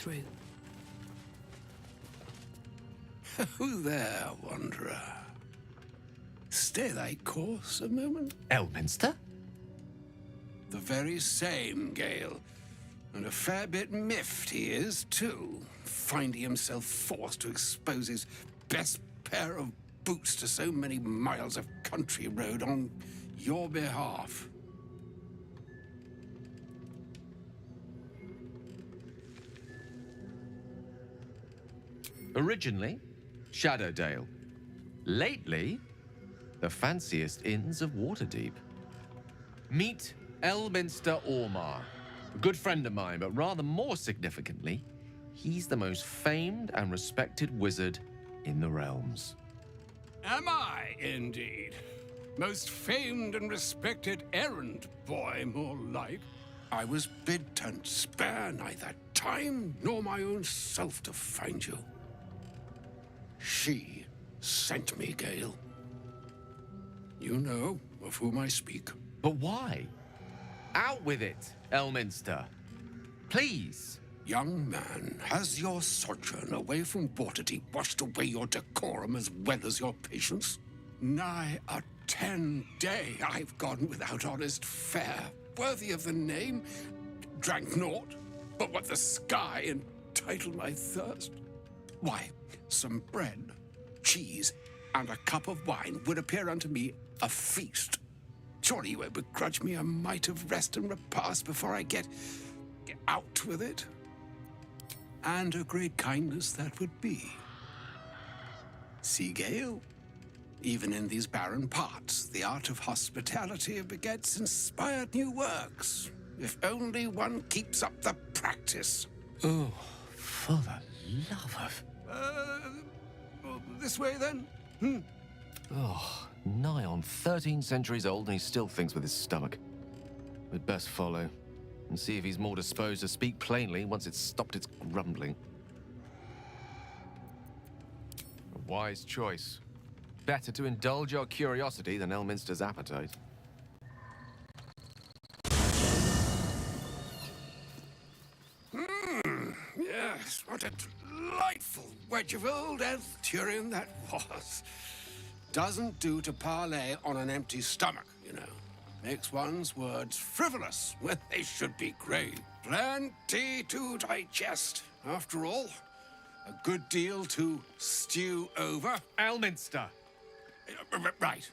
Which way? Who there, wanderer? Stay thy course a moment. Elminster? The very same, Gale. And a fair bit miffed he is, too, finding himself forced to expose his best pair of boots to so many miles of country road on your behalf. Originally, Shadowdale. Lately, the fanciest inns of Waterdeep. Meet Elminster Ormar. A good friend of mine, but rather more significantly, he's the most famed and respected wizard in the realms. Am I, indeed? Most famed and respected errand boy, more like. I was bid to spare neither time nor my own self to find you. She sent me, Gale. You know of whom I speak. But why? Out with it, Elminster. Please. Young man, has your sojourn away from Waterdeep washed away your decorum as well as your patience? Nigh a 10-day I've gone without honest fare, worthy of the name. Drank naught but what the sky entitled my thirst. Why, some bread, cheese, and a cup of wine would appear unto me a feast. Surely you won't begrudge me a mite of rest and repast before I get out with it? And a great kindness that would be. See, Gale, even in these barren parts, the art of hospitality begets inspired new works, if only one keeps up the practice. Oh, for the love of... This way, then? Oh, nigh on 13 centuries old and he still thinks with his stomach. We'd best follow and see if he's more disposed to speak plainly once it's stopped its grumbling. A wise choice. Better to indulge your curiosity than Elminster's appetite. Yes, what a delightful wedge of old Arthurian that was. Doesn't do to parley on an empty stomach, you know. Makes one's words frivolous when they should be grave. Plenty to digest, after all. A good deal to stew over. Elminster! Right.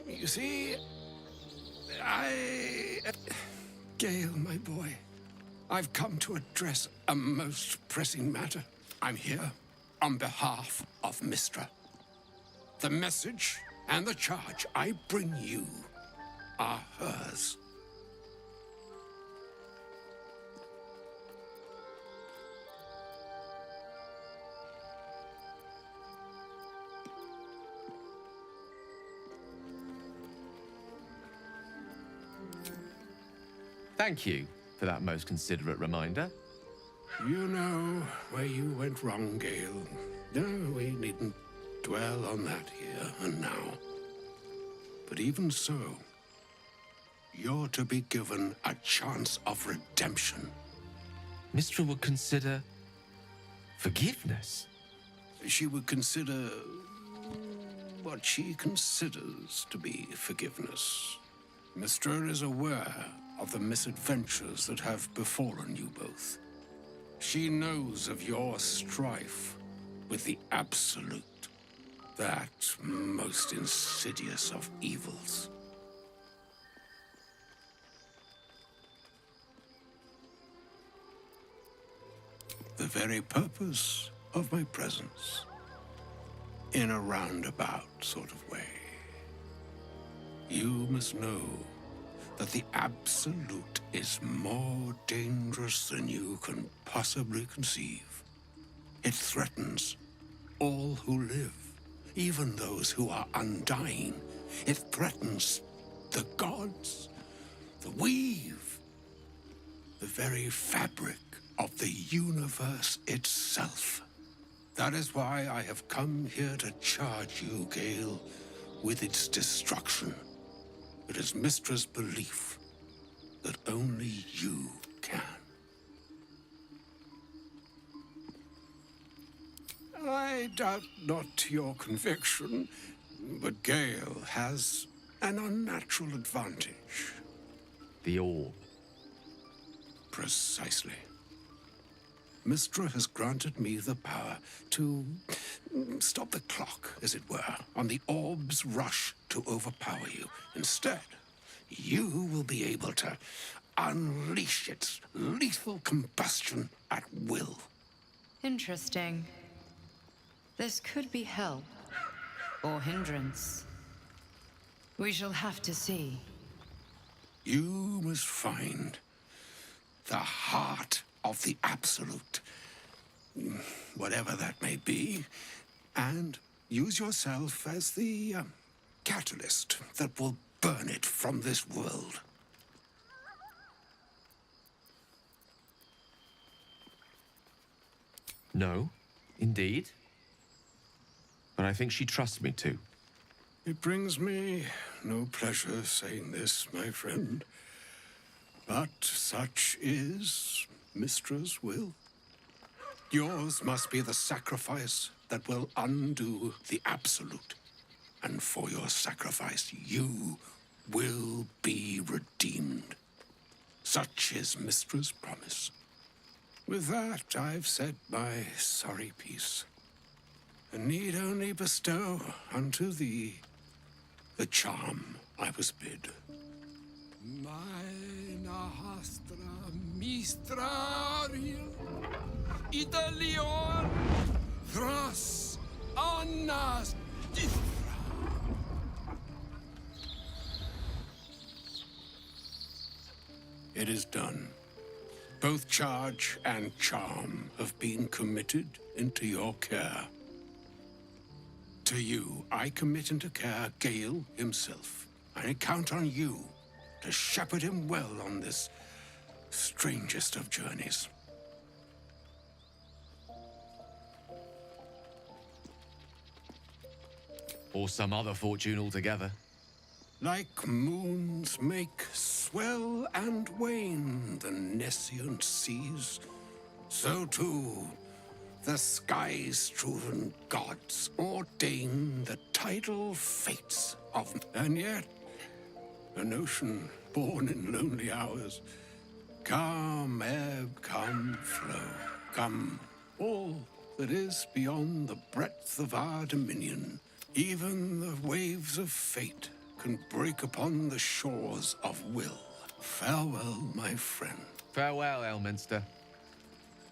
You see, Gale, my boy, I've come to address a most pressing matter. I'm here on behalf of Mystra. The message and the charge I bring you are hers. Thank you for that most considerate reminder. You know where you went wrong, Gale. No, we needn't dwell on that here and now. But even so, you're to be given a chance of redemption. Mystra would consider forgiveness. She would consider what she considers to be forgiveness. Mystra is aware of the misadventures that have befallen you both. She knows of your strife with the Absolute, that most insidious of evils. The very purpose of my presence, in a roundabout sort of way. You must know that the Absolute is more dangerous than you can possibly conceive. It threatens all who live, even those who are undying. It threatens the gods, the weave, the very fabric of the universe itself. That is why I have come here to charge you, Gale, with its destruction. It is Mystra's belief that only you can. I doubt not your conviction, but Gale has an unnatural advantage. The orb. Precisely. Mistra has granted me the power to stop the clock, as it were, on the orb's rush to overpower you. Instead, you will be able to unleash its lethal combustion at will. Interesting. This could be help or hindrance. We shall have to see. You must find the heart of the Absolute, whatever that may be, and use yourself as the catalyst that will burn it from this world. No, indeed. But I think she trusts me too. It brings me no pleasure saying this, my friend, but such is Mistra's will. Yours must be the sacrifice that will undo the Absolute. And for your sacrifice, you will be redeemed. Such is Mistra's promise. With that, I've said my sorry piece, and need only bestow unto thee the charm I was bid. Mina hastra mistrariel Italion thras annas dithra. It is done. Both charge and charm have been committed into your care. To you, I commit into care Gale himself. I count on you to shepherd him well on this strangest of journeys. Or some other fortune altogether. Like moons make swell and wane the nescient seas, so too the sky-strewn gods ordain the tidal fates of... And yet, an ocean born in lonely hours, come ebb, come flow, come all that is beyond the breadth of our dominion. Even the waves of fate can break upon the shores of will. Farewell, my friend. Farewell, Elminster.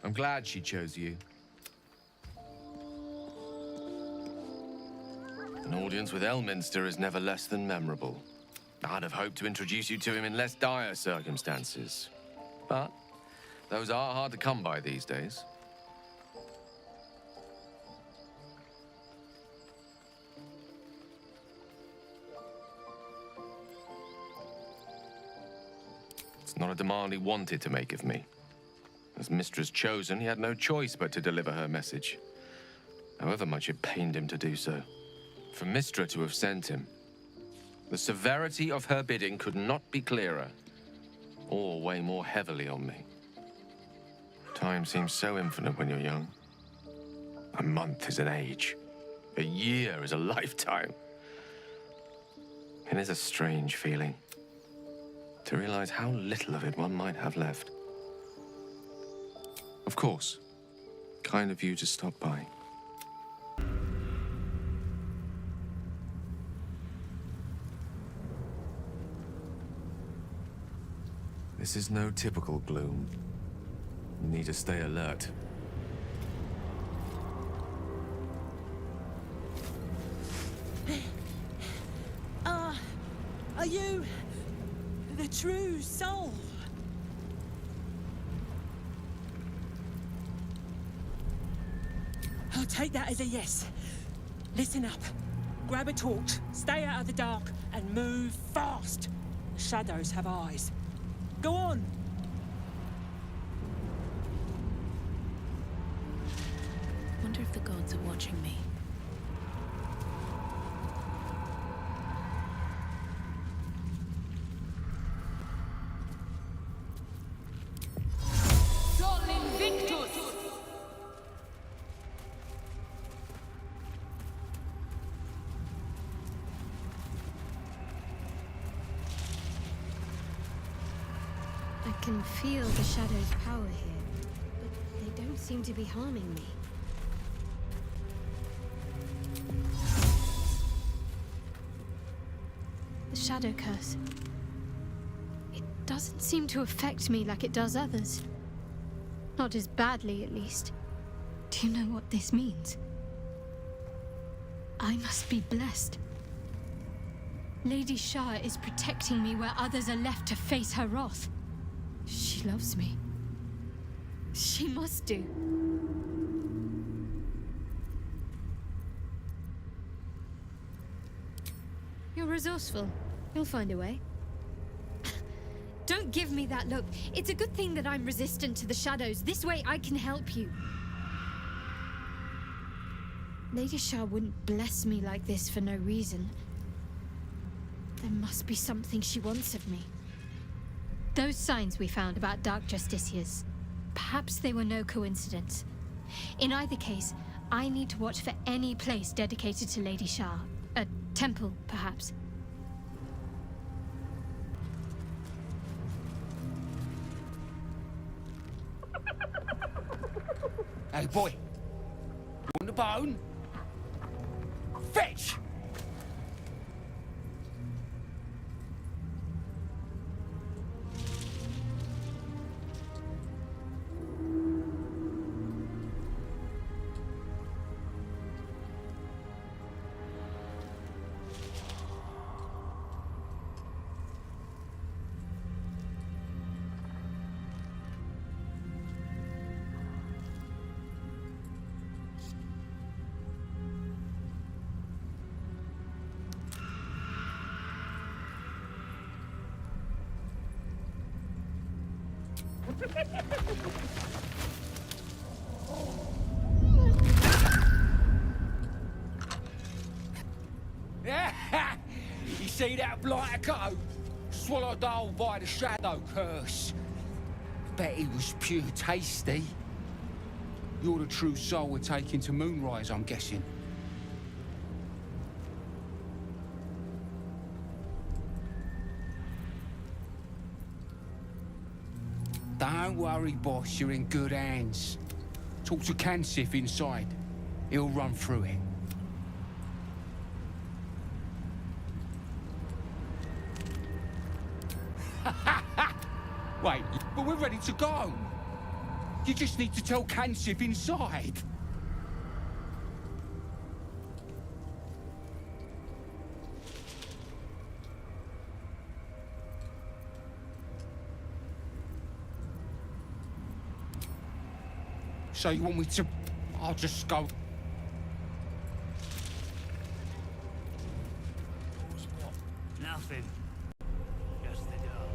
I'm glad she chose you. An audience with Elminster is never less than memorable. I'd have hoped to introduce you to him in less dire circumstances. But those are hard to come by these days. It's not a demand he wanted to make of me. As Mistress chosen, he had no choice but to deliver her message, however much it pained him to do so. For Mistra to have sent him, the severity of her bidding could not be clearer, or weigh more heavily on me. Time seems so infinite when you're young. A month is an age. A year is a lifetime. It is a strange feeling to realize how little of it one might have left. Of course, kind of you to stop by. This is no typical gloom. You need to stay alert. Are you the true soul? I'll take that as a yes. Listen up. Grab a torch, stay out of the dark, and move fast. Shadows have eyes. Go on. Wonder if the gods are watching me. can feel the shadow's power here, but they don't seem to be harming me. The shadow curse. It doesn't seem to affect me like it does others. Not as badly, at least. Do you know what this means? I must be blessed. Lady Shah is protecting me where others are left to face her wrath. She loves me. She must do. You're resourceful. You'll find a way. Don't give me that look. It's a good thing that I'm resistant to the shadows. This way I can help you. Lady Shah wouldn't bless me like this for no reason. There must be something she wants of me. Those signs we found about Dark Justiciars, perhaps they were no coincidence. In either case, I need to watch for any place dedicated to Lady Shah. A temple, perhaps. Hey, boy. You want a bone? Fetch! You see that blighter go? Swallowed whole by the shadow curse. Bet he was pure tasty. You're the true soul we're taking to Moonrise, I'm guessing. Don't worry, boss, you're in good hands. Talk to Kansif inside. He'll run through it. Wait, but we're ready to go. You just need to tell Kansif inside. So you want me to... I'll just go... Nothing. Just the dark.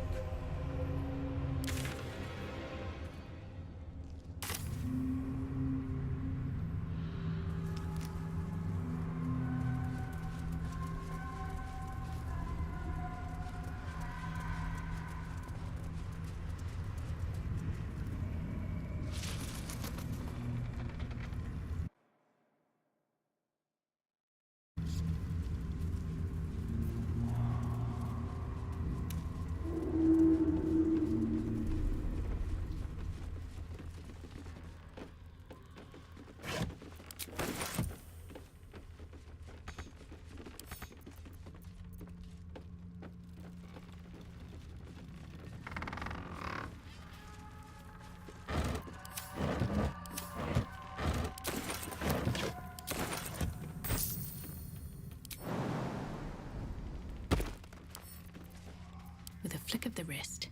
With a flick of the wrist.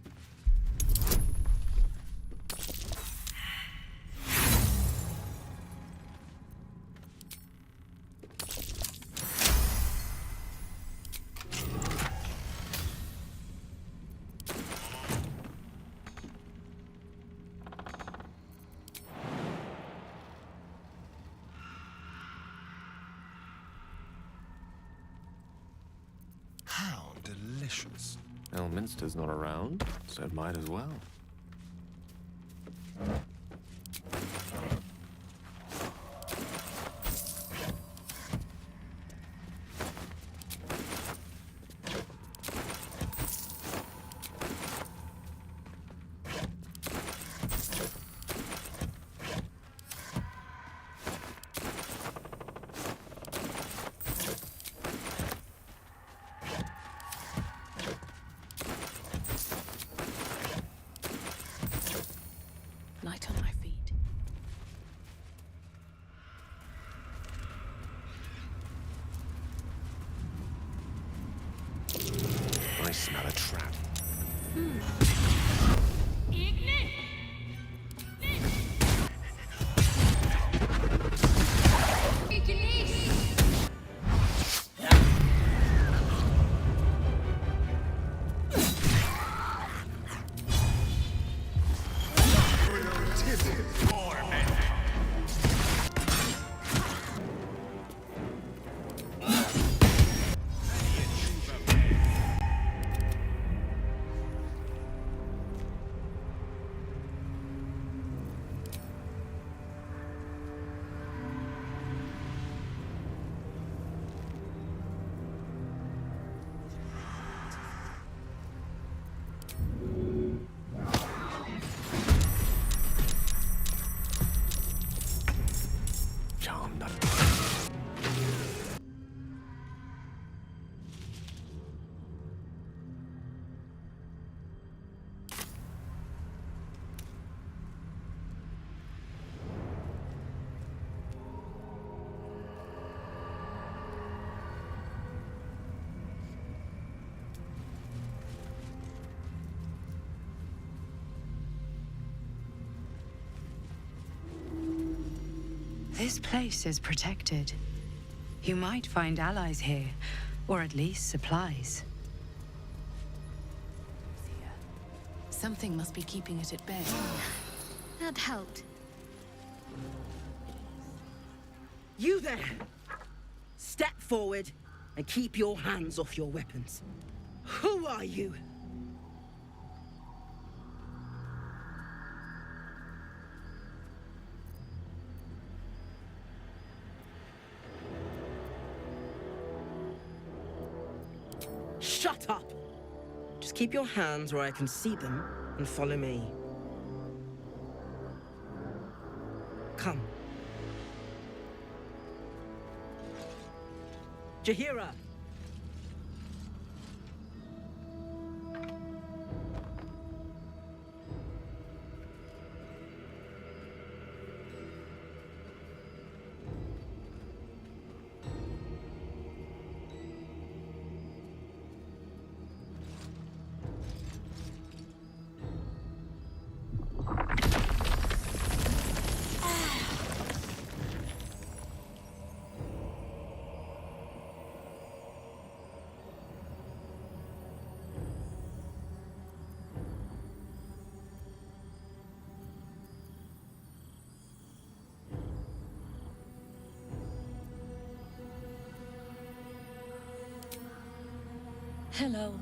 How delicious. Elminster's not around, so it might as well. trap. This place is protected. You might find allies here, or at least supplies. Something must be keeping it at bay. That helped. You there! Step forward and keep your hands off your weapons. Who are you? Shut up! Just keep your hands where I can see them and follow me. Come. Jahira! Hello.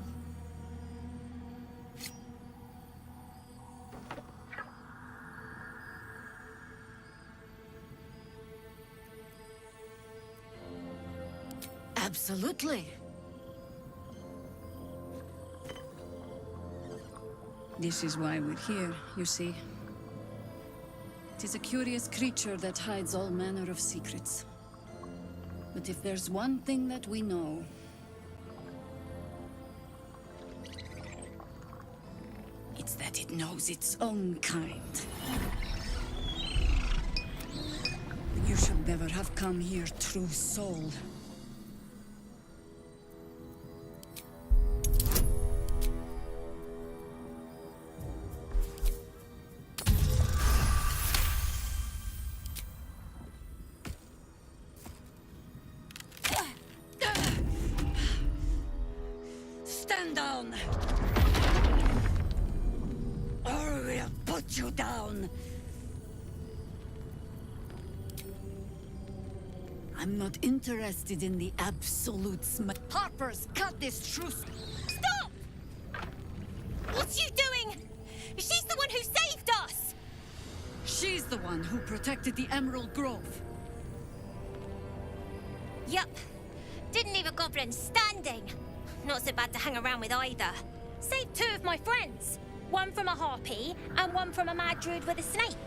Absolutely. This is why we're here, you see. It is a curious creature that hides all manner of secrets. But if there's one thing that we know, it's that it knows its own kind. You should never have come here, true soul. Stand down! Or we'll put you down! I'm not interested in the absolutes. Harper's cut this truce. Stop! What's you doing? She's the one who saved us! She's the one who protected the Emerald Grove. Yup. Didn't leave a goblin standing. Not so bad to hang around with either. Saved two of my friends. One from a harpy, and one from a mad druid with a snake.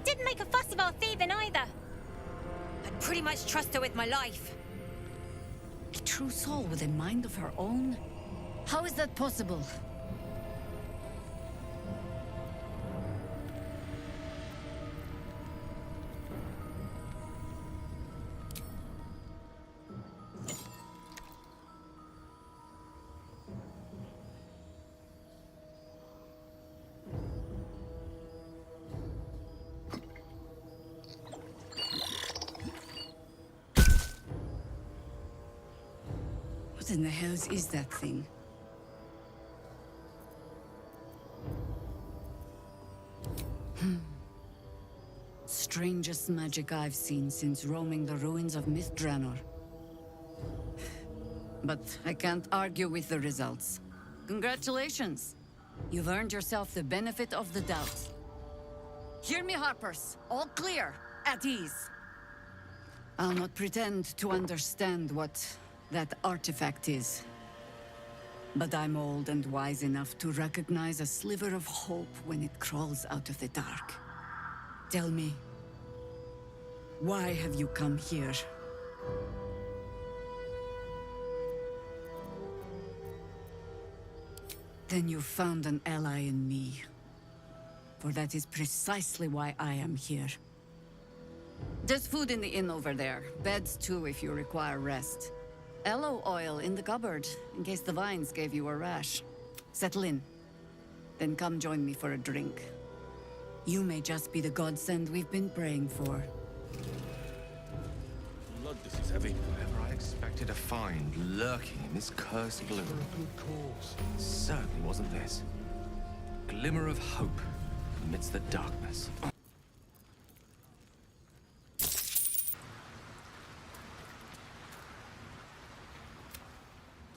Didn't make a fuss of our thieving either. I'd pretty much trust her with my life. A true soul with a mind of her own? How is that possible? What in the hells is that thing? Strangest magic I've seen since roaming the ruins of Mythdraenor. But I can't argue with the results. Congratulations! You've earned yourself the benefit of the doubt. Hear me, Harpers. All clear. At ease. I'll not pretend to understand what that artifact is. But I'm old and wise enough to recognize a sliver of hope when it crawls out of the dark. Tell me, why have you come here? Then you found an ally in me. For that is precisely why I am here. There's food in the inn over there. Beds too if you require rest. Aloe oil in the cupboard, in case the vines gave you a rash. Settle in. Then come join me for a drink. You may just be the godsend we've been praying for. Blood, this is heavy. Whatever I expected to find lurking in this cursed gloom. For a good cause. Certainly wasn't this. Glimmer of hope amidst the darkness.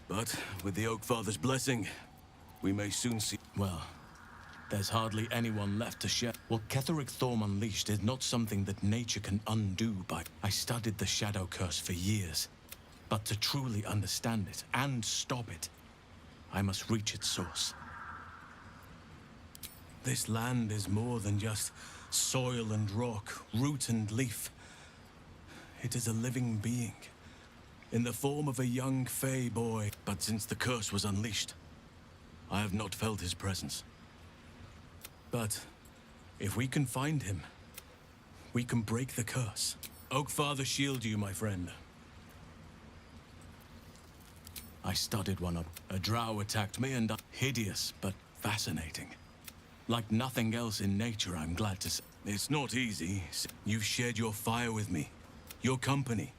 But with the Oak Father's blessing, we may soon see... Well, there's hardly anyone left to share. What Ketheric Thorm unleashed is not something that nature can undo by... I studied the Shadow Curse for years. But to truly understand it and stop it, I must reach its source. This land is more than just soil and rock, root and leaf. It is a living being. In the form of a young Fey boy. But since the curse was unleashed, I have not felt his presence. But if we can find him, we can break the curse. Oak Father shield you, my friend. I studied one up. A drow attacked me and hideous, but fascinating. Like nothing else in nature, I'm glad to say. It's not easy. You've shared your fire with me, your company.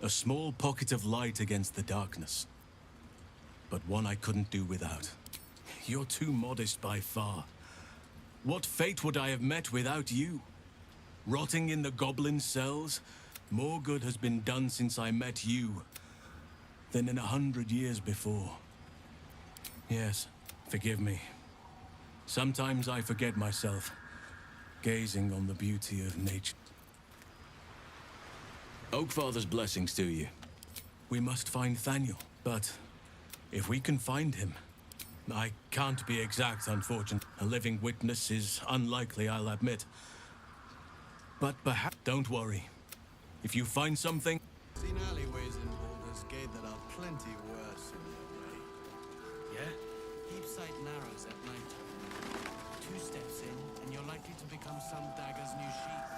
A small pocket of light against the darkness. But one I couldn't do without. You're too modest by far. What fate would I have met without you? Rotting in the goblin cells? More good has been done since I met you than in 100 years before. Yes, forgive me. Sometimes I forget myself, gazing on the beauty of nature. Oakfather's blessings to you. We must find Thaniel, but if we can find him... I can't be exact, unfortunately. A living witness is unlikely, I'll admit. But perhaps... Don't worry. If you find something... Seen alleyways in Baldur's Gate that are plenty worse in their way. Yeah? Keep sight narrows at night. 2 steps in, and you're likely to become some dagger's new sheath.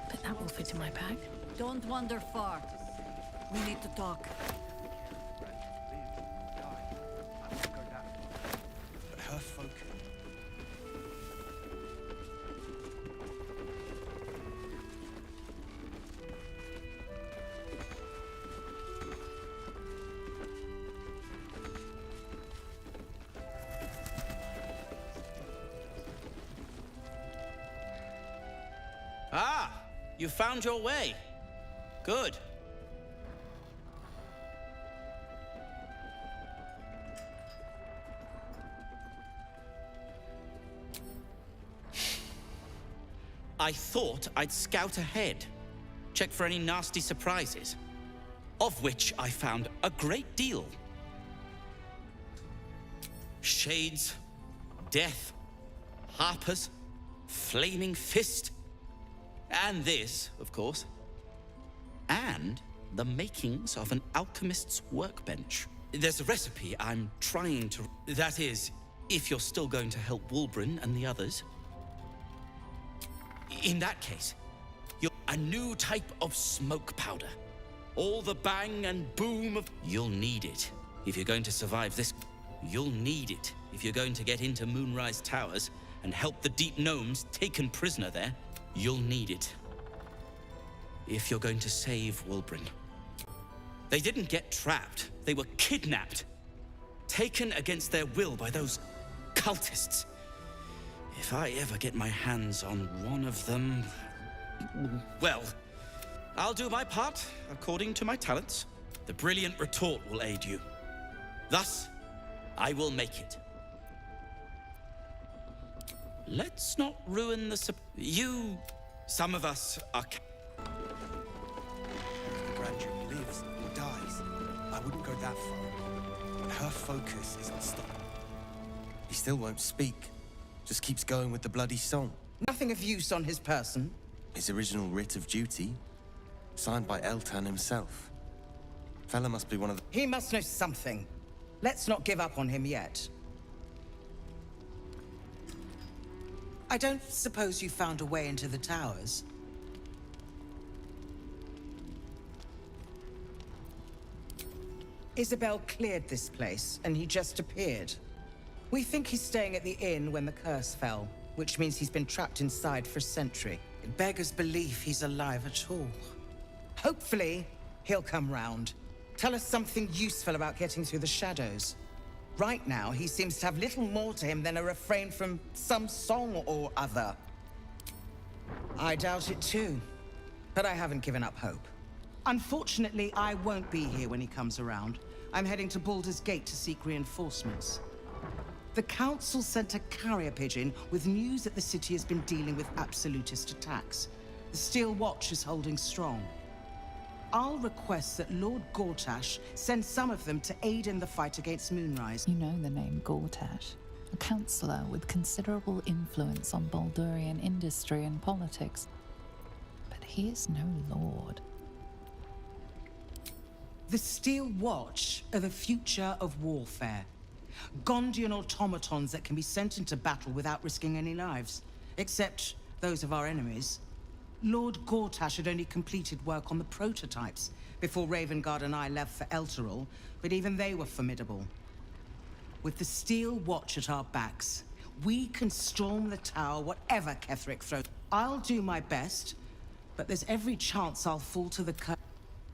But that will fit in my bag. Don't wander far. We need to talk. Her folk. Ah! You found your way. Good. I thought I'd scout ahead, check for any nasty surprises, of which I found a great deal. Shades, death, harpers, flaming fist, and this, of course, and the makings of an alchemist's workbench. There's a recipe I'm trying to... That is, if you're still going to help Wulbren and the others. In that case, you'll... A new type of smoke powder. All the bang and boom of... You'll need it if you're going to survive this. You'll need it if you're going to get into Moonrise Towers and help the Deep Gnomes taken prisoner there. You'll need it. if you're going to save Wulbren. They didn't get trapped. They were kidnapped. Taken against their will by those cultists. If I ever get my hands on one of them... well, I'll do my part according to my talents. The brilliant retort will aid you. Thus, I will make it. Let's not ruin the... some of us are... Grand Duke lives or dies. I wouldn't go that far. But her focus is on stop. He still won't speak. Just keeps going with the bloody song. Nothing of use on his person. His original writ of duty, signed by Eltan himself. Fella must be one of the... He must know something. Let's not give up on him yet. I don't suppose you found a way into the towers? Isabel cleared this place, and he just appeared. We think he's staying at the inn when the curse fell, which means he's been trapped inside for a century. It beggars belief he's alive at all. Hopefully, he'll come round. Tell us something useful about getting through the shadows. Right now, he seems to have little more to him than a refrain from some song or other. I doubt it too, but I haven't given up hope. Unfortunately, I won't be here when he comes around. I'm heading to Baldur's Gate to seek reinforcements. The Council sent a carrier pigeon with news that the city has been dealing with absolutist attacks. The Steel Watch is holding strong. I'll request that Lord Gortash send some of them to aid in the fight against Moonrise. You know the name Gortash, a councillor with considerable influence on Baldurian industry and politics. But he is no lord. The Steel Watch are the future of warfare. Gondian automatons that can be sent into battle without risking any lives, except those of our enemies. Lord Gortash had only completed work on the prototypes before Ravengard and I left for Elturel, but even they were formidable. With the Steel Watch at our backs, we can storm the tower whatever Ketheric throws. I'll do my best, but there's every chance I'll fall to the curse.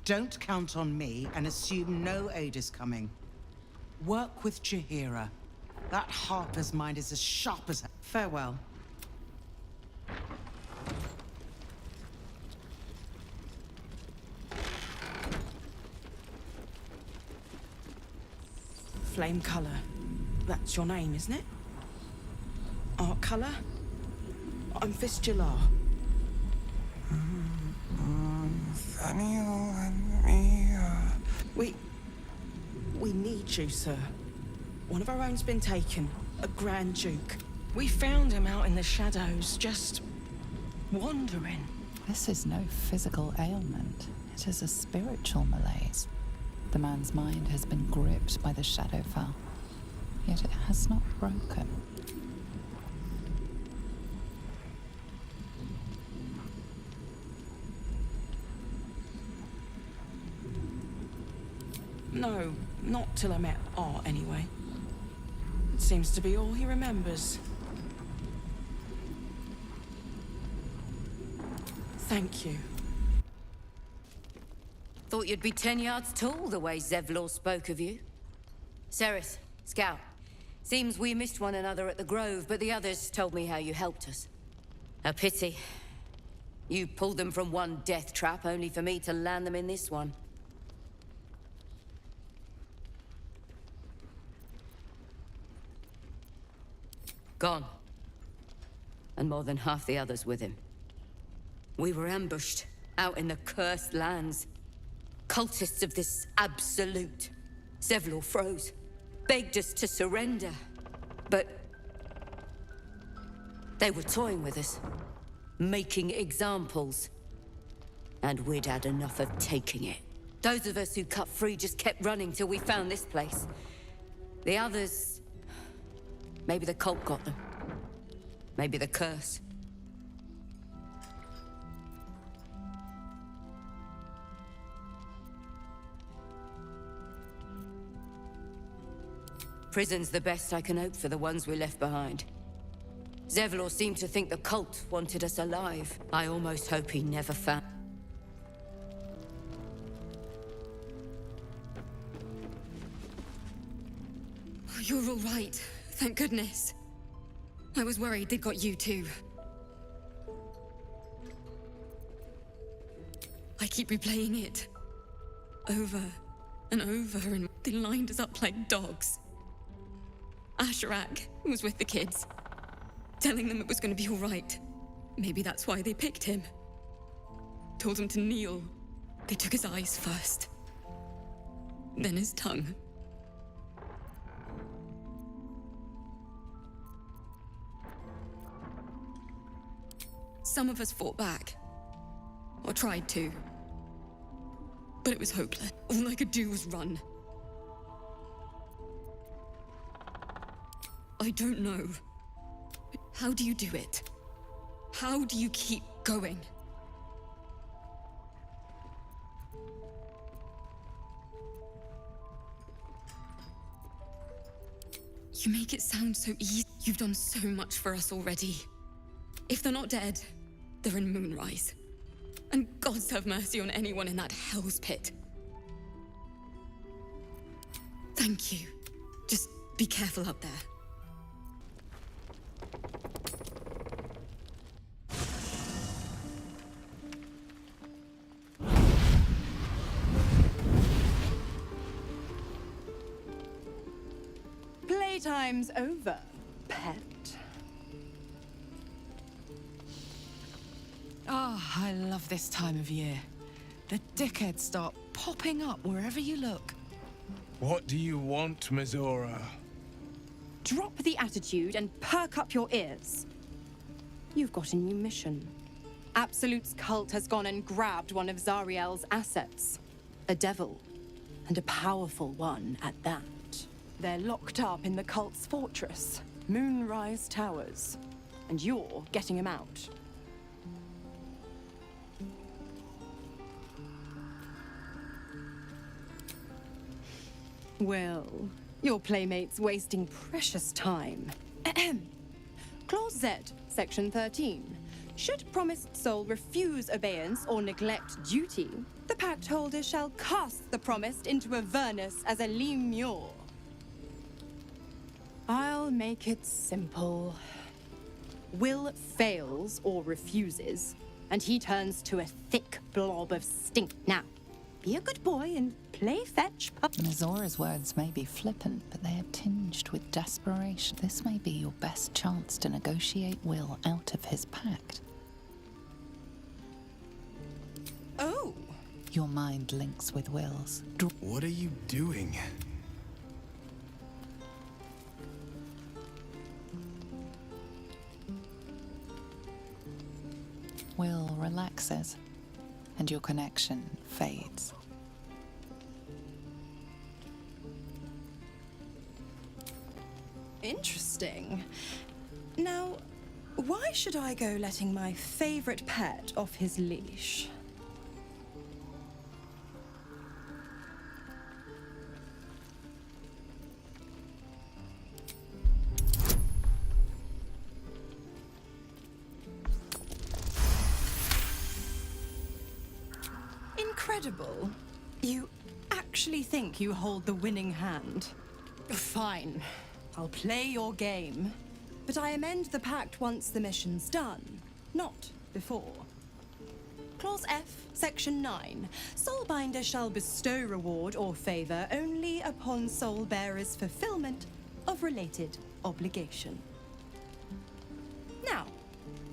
Don't count on me and assume no aid is coming. Work with Jaheira. That Harper's mind is as sharp as... Farewell. Flame colour. That's your name, isn't it? Art colour? I'm Fistular. Nathaniel and me, We need you, sir. One of our own's been taken. A Grand Duke. We found him out in the shadows, just... wandering. This is no physical ailment. It is a spiritual malaise. The man's mind has been gripped by the Shadowfell, yet it has not broken. No, not till I met Art, anyway. It seems to be all he remembers. Thank you. Thought you'd be 10 yards tall the way Zevlor spoke of you. Sereth, Scout. Seems we missed one another at the Grove, but the others told me how you helped us. A pity. You pulled them from one death trap, only for me to land them in this one. Gone. And more than half the others with him. We were ambushed, out in the cursed lands. Cultists of this absolute. Zevlor froze, begged us to surrender. But they were toying with us, making examples. And we'd had enough of taking it. Those of us who cut free just kept running till we found this place. The others... maybe the cult got them. Maybe the curse. Prison's the best I can hope for the ones we left behind. Zevlor seemed to think the cult wanted us alive. I almost hope he never found... You're all right. Thank goodness. I was worried they'd got you too. I keep replaying it. Over and over, and they lined us up like dogs. Asherak was with the kids, telling them it was going to be all right. Maybe that's why they picked him. Told him to kneel. They took his eyes first, then his tongue. Some of us fought back, or tried to, but it was hopeless. All I could do was run. I don't know. How do you do it? How do you keep going? You make it sound so easy. You've done so much for us already. If they're not dead, they're in Moonrise. And gods have mercy on anyone in that hell's pit. Thank you. Just be careful up there. Playtime's over, pet. Oh, I love this time of year. The dickheads start popping up wherever you look. What do you want, Mizora? Drop the attitude and perk up your ears. You've got a new mission. Absolute's cult has gone and grabbed one of Zariel's assets. A devil, and a powerful one at that. They're locked up in the cult's fortress, Moonrise Towers, and you're getting him out. Well, your playmate's wasting precious time. Clause Z, Section 13. Should promised soul refuse obeyance or neglect duty, the pact holder shall cast the promised into Avernus as a lemure. I'll make it simple. Will fails or refuses, and he turns to a thick blob of stink. Now, be a good boy and play fetch, pup. Mizora's words may be flippant, but they are tinged with desperation. This may be your best chance to negotiate Will out of his pact. Oh! Your mind links with Will's. What are you doing? Will relaxes, and your connection fades. Interesting. Now, why should I go letting my favorite pet off his leash? Incredible. You actually think you hold the winning hand? Fine. I'll play your game. But I amend the pact once the mission's done, not before. Clause F, Section 9. Soulbinder shall bestow reward or favor only upon soul bearer's fulfillment of related obligation. Now,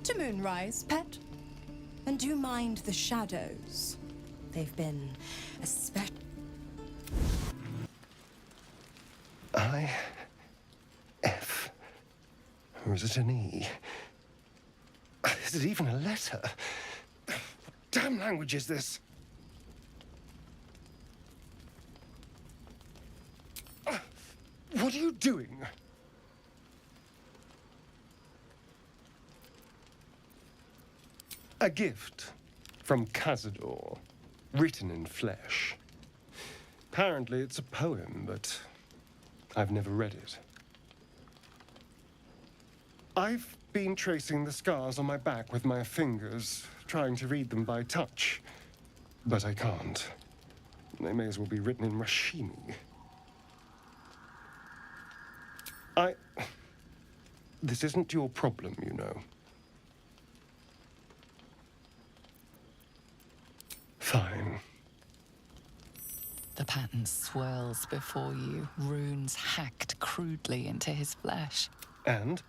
to Moonrise, pet. And do mind the shadows. They've been especially... I-F. Or is it an E? Is it even a letter? What damn language is this? What are you doing? A gift from Cazador, written in flesh. Apparently it's a poem, but I've never read it. I've been tracing the scars on my back with my fingers, trying to read them by touch, but I can't. They may as well be written in Rashimi. This isn't your problem, you know. Fine. The pattern swirls before you, runes hacked crudely into his flesh. And?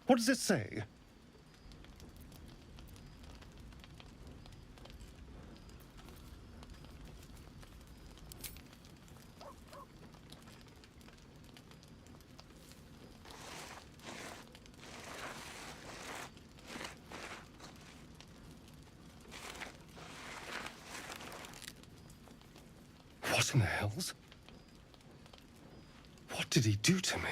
What does it say? What in the hells? What did he do to me?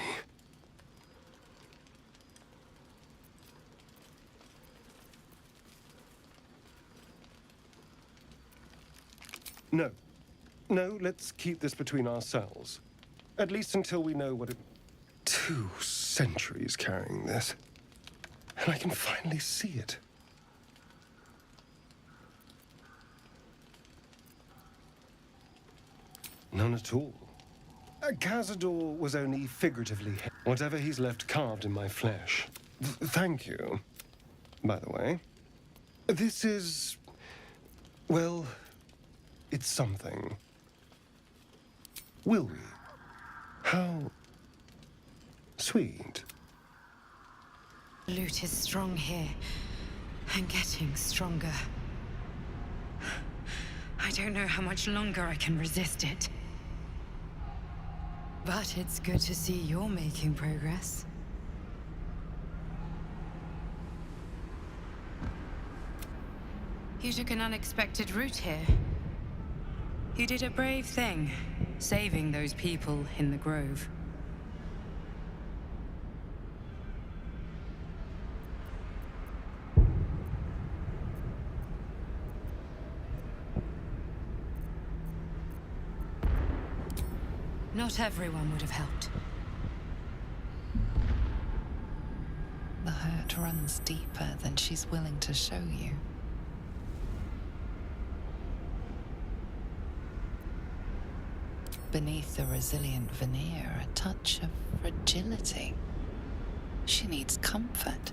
No. No, let's keep this between ourselves. At least until we know what it... 2 centuries carrying this. And I can finally see it. None at all. Cazador was only figuratively... Whatever he's left carved in my flesh. Thank you. By the way, this is... well, it's something. Will we? How... sweet. Loot is strong here, and getting stronger. I don't know how much longer I can resist it. But it's good to see you're making progress. You took an unexpected route here. You did a brave thing, saving those people in the grove. Not everyone would have helped. The hurt runs deeper than she's willing to show you. Beneath the resilient veneer, a touch of fragility. She needs comfort.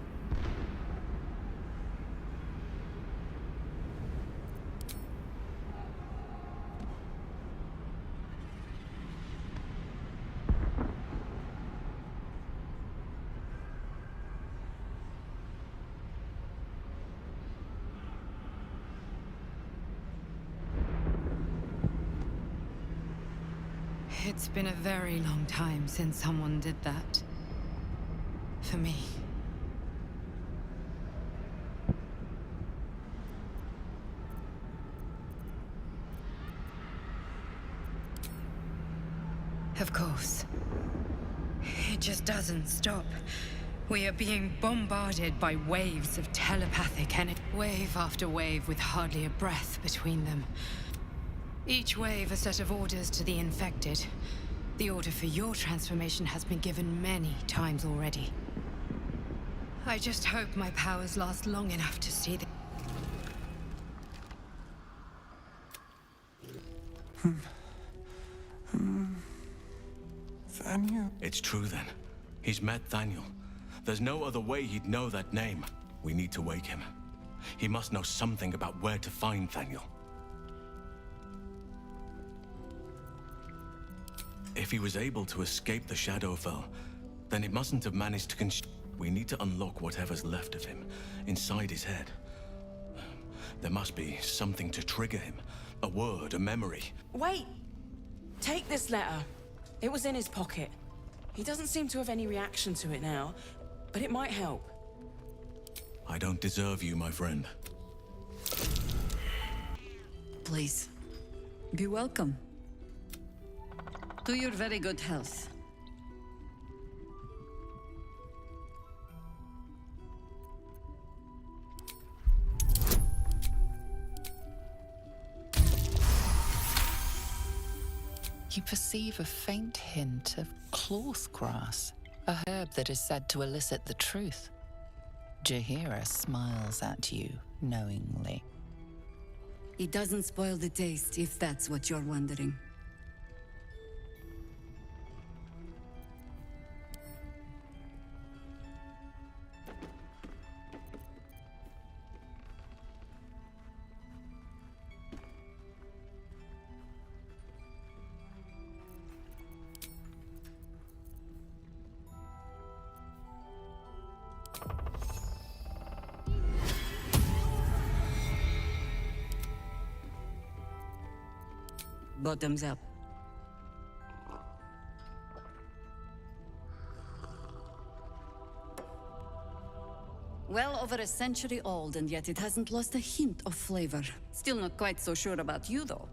It's been a very long time since someone did that. For me. Of course. It just doesn't stop. We are being bombarded by waves of telepathic energy. Wave after wave with hardly a breath between them. Each wave a set of orders to the infected. The order for your transformation has been given many times already. I just hope my powers last long enough to see the... Thaniel? It's true then. He's met Thaniel. There's no other way he'd know that name. We need to wake him. He must know something about where to find Thaniel. If he was able to escape the Shadowfell, then it mustn't have managed to We need to unlock whatever's left of him, inside his head. There must be something to trigger him. A word, a memory. Wait! Take this letter. It was in his pocket. He doesn't seem to have any reaction to it now, but it might help. I don't deserve you, my friend. Please, be welcome. To your very good health. You perceive a faint hint of cloth grass, a herb that is said to elicit the truth. Jahira smiles at you knowingly. It doesn't spoil the taste, if that's what you're wondering. Bottoms up. Well over a century old, and yet it hasn't lost a hint of flavor. Still not quite so sure about you, though.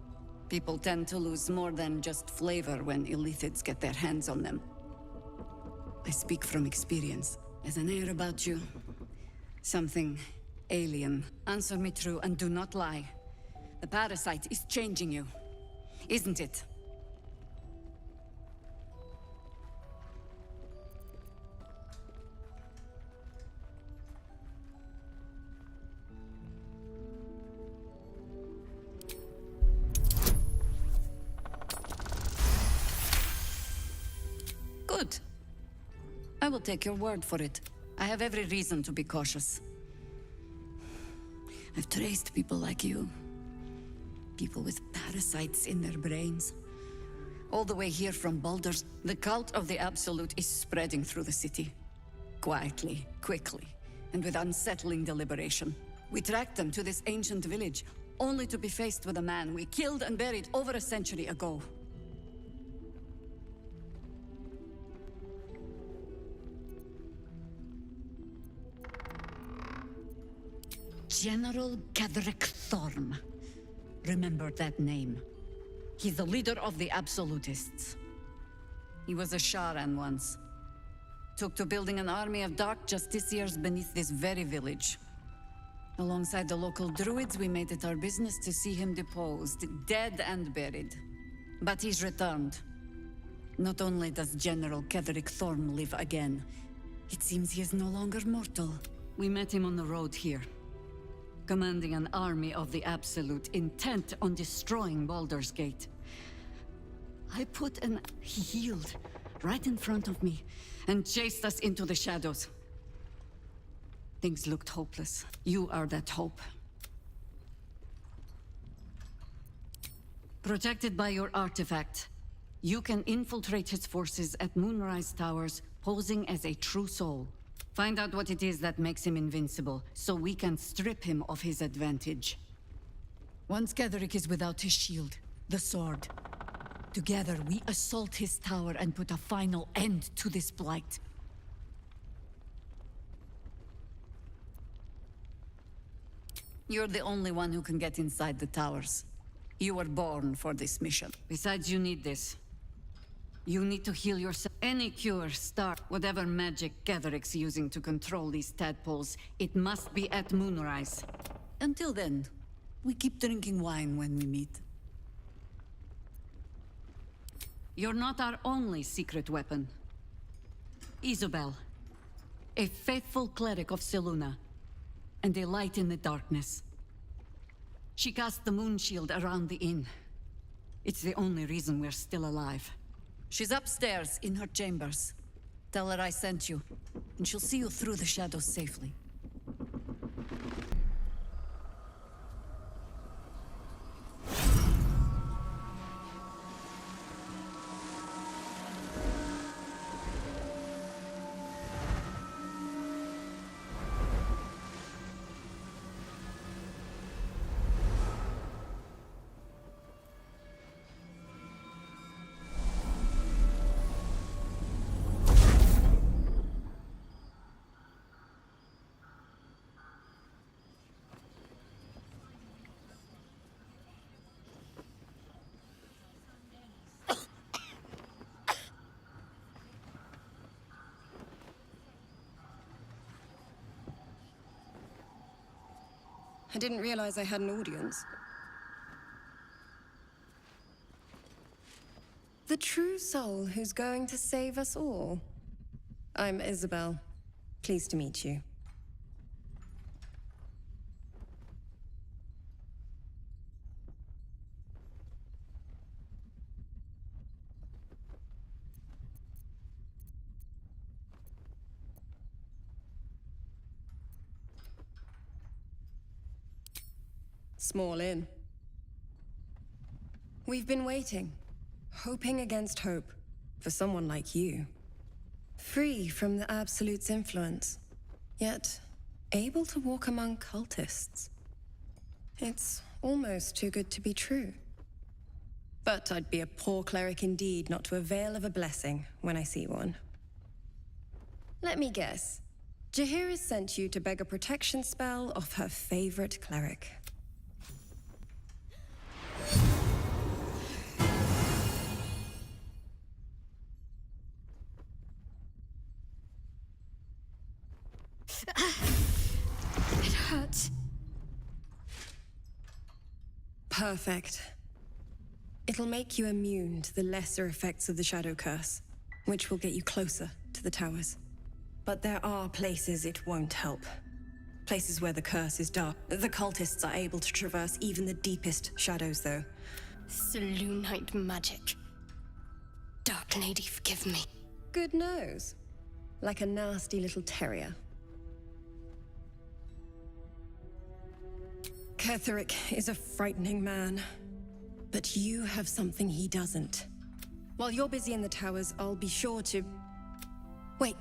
People tend to lose more than just flavor when illithids get their hands on them. I speak from experience. There's an air about you. Something alien. Answer me true and do not lie. The parasite is changing you, isn't it? Good. I will take your word for it. I have every reason to be cautious. I've traced people like you. People with parasites in their brains. All the way here from Baldur's, the cult of the Absolute is spreading through the city. Quietly, quickly, and with unsettling deliberation. We tracked them to this ancient village, only to be faced with a man we killed and buried over a century ago. General Ketheric Thorm. Remember that name. He's the leader of the Absolutists. He was a Sharan once. Took to building an army of dark justiciars beneath this very village. Alongside the local druids, we made it our business to see him deposed, dead and buried. But he's returned. Not only does General Ketheric Thorm live again, it seems he is no longer mortal. We met him on the road here, commanding an army of the Absolute, intent on destroying Baldur's Gate. He healed right in front of me and chased us into the shadows. Things looked hopeless. You are that hope. Protected by your artifact, you can infiltrate his forces at Moonrise Towers, posing as a true soul. Find out what it is that makes him invincible, so we can strip him of his advantage. Once Ketheric is without his shield, the sword, together we assault his tower and put a final end to this blight. You're the only one who can get inside the towers. You were born for this mission. Besides, you need this. You need to heal yourself. Any cure, start, whatever magic Ketheric's using to control these tadpoles, it must be at Moonrise. Until then, we keep drinking wine when we meet. You're not our only secret weapon. Isabel, a faithful cleric of Selûne, and a light in the darkness. She cast the moon shield around the inn. It's the only reason we're still alive. She's upstairs in her chambers. Tell her I sent you, and she'll see you through the shadows safely. I didn't realize I had an audience. The true soul who's going to save us all. I'm Isabel. Pleased to meet you. Small inn. We've been waiting, hoping against hope, for someone like you. Free from the Absolute's influence, yet able to walk among cultists. It's almost too good to be true. But I'd be a poor cleric indeed not to avail of a blessing when I see one. Let me guess. Jaheira sent you to beg a protection spell off her favorite cleric. It hurts. Perfect. It'll make you immune to the lesser effects of the Shadow Curse, which will get you closer to the towers. But there are places it won't help. Places where the curse is dark. The cultists are able to traverse even the deepest shadows, though. Selûnite magic. Dark Lady, forgive me. Good nose. Like a nasty little terrier. Ketheric is a frightening man. But you have something he doesn't. While you're busy in the towers, I'll be sure to... Wait.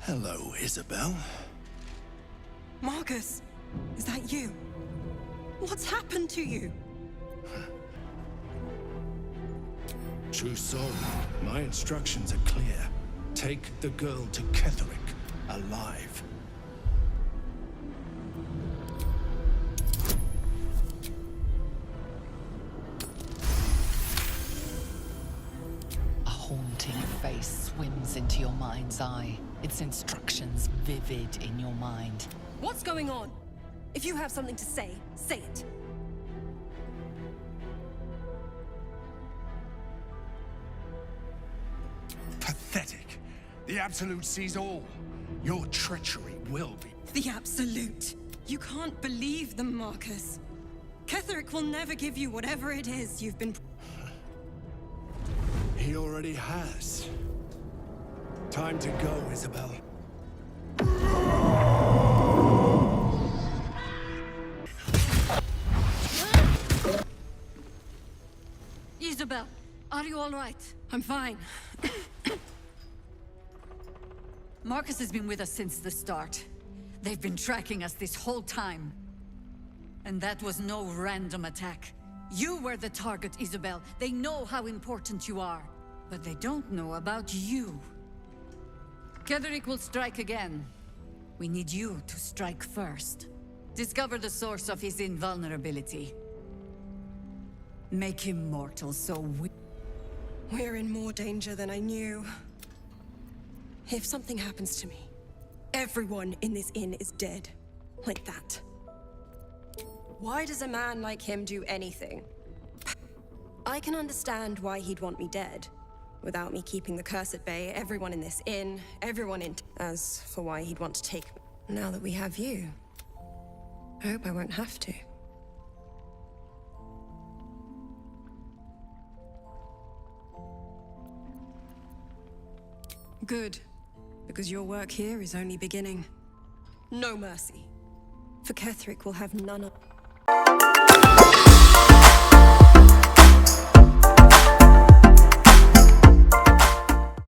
Hello, Isabel. Marcus, is that you? What's happened to you? True soul, my instructions are clear. Take the girl to Ketheric, alive. A haunting face swims into your mind's eye, its instructions vivid in your mind. What's going on? If you have something to say, say it. Pathetic. The Absolute sees all. Your treachery will be... The Absolute. You can't believe them, Marcus. Ketheric will never give you whatever it is you've been... He already has. Time to go, Isabel. Isabel, are you all right? I'm fine. Marcus has been with us since the start. They've been tracking us this whole time. And that was no random attack. You were the target, Isabel. They know how important you are. But they don't know about you. Ketheric will strike again. We need you to strike first. Discover the source of his invulnerability. Make him mortal so We're in more danger than I knew. If something happens to me, everyone in this inn is dead. Like that. Why does a man like him do anything? I can understand why he'd want me dead. Without me keeping the curse at bay, everyone in this inn, everyone in... As for why he'd want to take me, now that we have you, I hope I won't have to. Good, because your work here is only beginning. No mercy, for Ketheric will have none of...